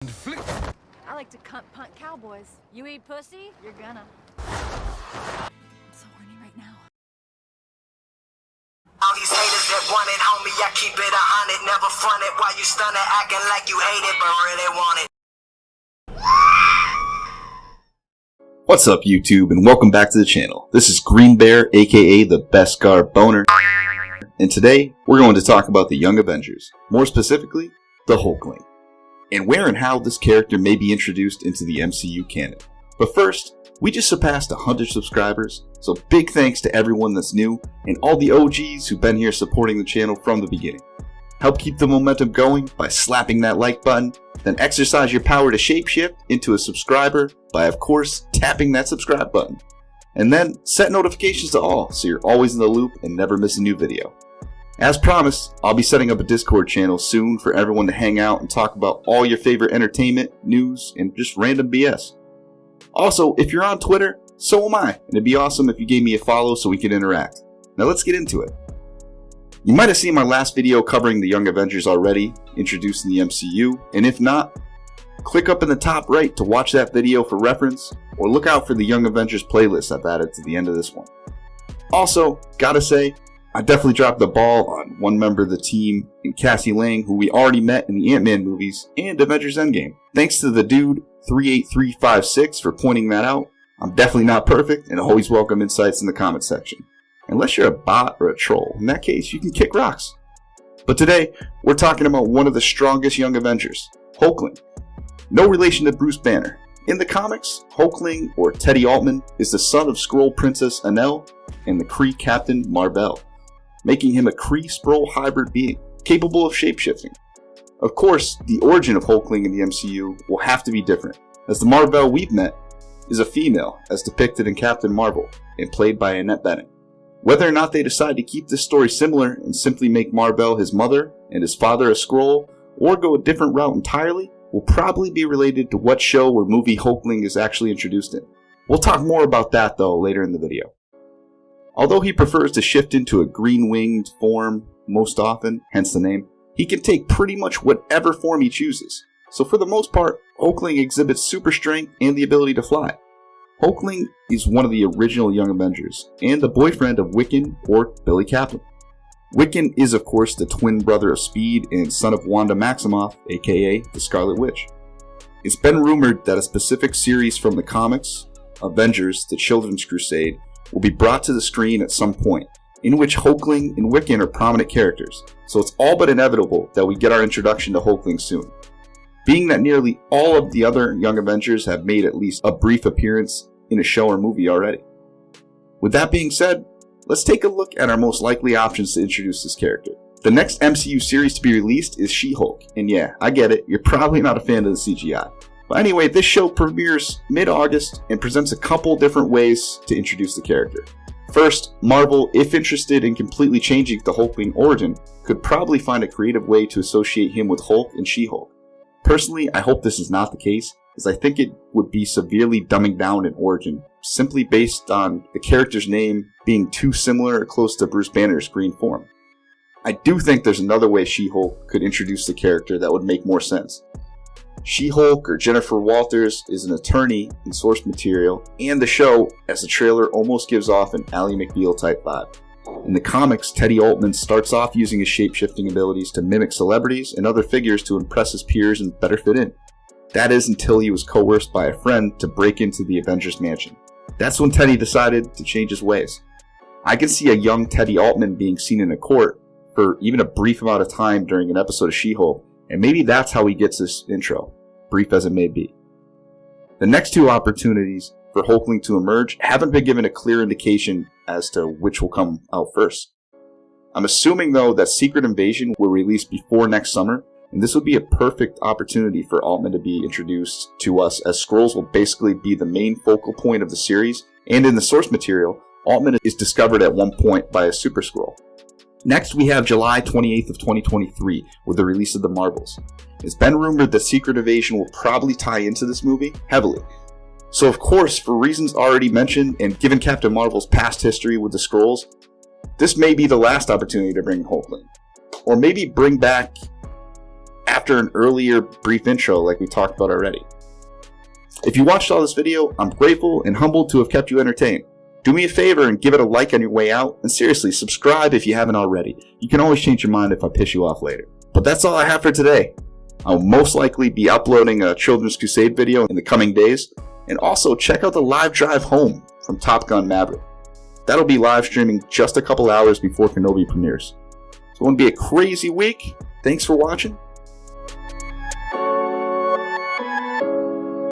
I like to punt cowboys. You eat pussy, you're gonna. I'm so horny right now. All these haters that want it, homie, I keep it 100. Never front it while you stunning, acting like you hate it, but really want it. What's up, YouTube, and welcome back to the channel. This is Green Bear, aka the Best Guard Boner, and today we're going to talk about the Young Avengers, more specifically, the Hulkling, and where and how this character may be introduced into the MCU canon. But first, we just surpassed 100 subscribers, so big thanks to everyone that's new and all the OGs who've been here supporting the channel from the beginning. Help keep the momentum going by slapping that like button, then exercise your power to shapeshift into a subscriber by, of course, tapping that subscribe button. And then set notifications to all so you're always in the loop and never miss a new video. As promised, I'll be setting up a Discord channel soon for everyone to hang out and talk about all your favorite entertainment, news, and just random BS. Also, if you're on Twitter, so am I, and it'd be awesome if you gave me a follow so we could interact. Now let's get into it. You might have seen my last video covering the Young Avengers already, introducing the MCU, and if not, click up in the top right to watch that video for reference, or look out for the Young Avengers playlist I've added to the end of this one. Also, gotta say, I definitely dropped the ball on one member of the team in Cassie Lang, who we already met in the Ant-Man movies and Avengers Endgame. Thanks to the dude 38356 for pointing that out. I'm definitely not perfect and always welcome insights in the comment section. Unless you're a bot or a troll, in that case you can kick rocks. But today, we're talking about one of the strongest Young Avengers, Hulkling. No relation to Bruce Banner. In the comics, Hulkling, or Teddy Altman, is the son of Skrull Princess Anel and the Kree Captain Mar-Vell, making him a Kree-Skrull hybrid being, capable of shapeshifting. Of course, the origin of Hulkling in the MCU will have to be different, as the Mar-Vell we've met is a female, as depicted in Captain Marvel, and played by Annette Bening. Whether or not they decide to keep this story similar and simply make Mar-Vell his mother and his father a Skrull, or go a different route entirely, will probably be related to what show or movie Hulkling is actually introduced in. We'll talk more about that though later in the video. Although he prefers to shift into a green-winged form most often, hence the name, he can take pretty much whatever form he chooses. So for the most part, Hulkling exhibits super strength and the ability to fly. Hulkling is one of the original Young Avengers, and the boyfriend of Wiccan or Billy Captain. Wiccan is of course the twin brother of Speed and son of Wanda Maximoff, aka the Scarlet Witch. It's been rumored that a specific series from the comics, Avengers, the Children's Crusade, will be brought to the screen at some point, in which Hulkling and Wiccan are prominent characters, so it's all but inevitable that we get our introduction to Hulkling soon. Being that nearly all of the other Young Avengers have made at least a brief appearance in a show or movie already. With that being said, let's take a look at our most likely options to introduce this character. The next MCU series to be released is SheHulk, and yeah, I get it, you're probably not a fan of the CGI. But anyway, this show premieres mid-August and presents a couple different ways to introduce the character. First, Marvel, if interested in completely changing the Hulkling origin, could probably find a creative way to associate him with Hulk and She-Hulk. Personally, I hope this is not the case, as I think it would be severely dumbing down an origin, simply based on the character's name being too similar or close to Bruce Banner's green form. I do think there's another way She-Hulk could introduce the character that would make more sense. She-Hulk, or Jennifer Walters, is an attorney in source material, and the show, as the trailer almost gives off an Ally McBeal type vibe. In the comics, Teddy Altman starts off using his shape-shifting abilities to mimic celebrities and other figures to impress his peers and better fit in. That is until he was coerced by a friend to break into the Avengers mansion. That's when Teddy decided to change his ways. I can see a young Teddy Altman being seen in a court for even a brief amount of time during an episode of She-Hulk, and maybe that's how he gets this intro, brief as it may be. The next two opportunities for Hulkling to emerge haven't been given a clear indication as to which will come out first. I'm assuming though that Secret Invasion will release before next summer, and this would be a perfect opportunity for Altman to be introduced to us, as Skrulls will basically be the main focal point of the series, and in the source material, Altman is discovered at one point by a Super Skrull. Next, we have July 28th of 2023 with the release of The Marvels. It's been rumored that Secret Invasion will probably tie into this movie heavily. So of course, for reasons already mentioned, and given Captain Marvel's past history with the Skrulls, this may be the last opportunity to bring Hulkling. Or maybe bring back after an earlier brief intro like we talked about already. If you watched all this video, I'm grateful and humbled to have kept you entertained. Do me a favor and give it a like on your way out, and seriously, subscribe if you haven't already. You can always change your mind if I piss you off later. But that's all I have for today. I'll most likely be uploading a Children's Crusade video in the coming days, and also check out the live drive home from Top Gun Maverick. That'll be live streaming just a couple hours before Kenobi premieres. It's going to be a crazy week. Thanks for watching.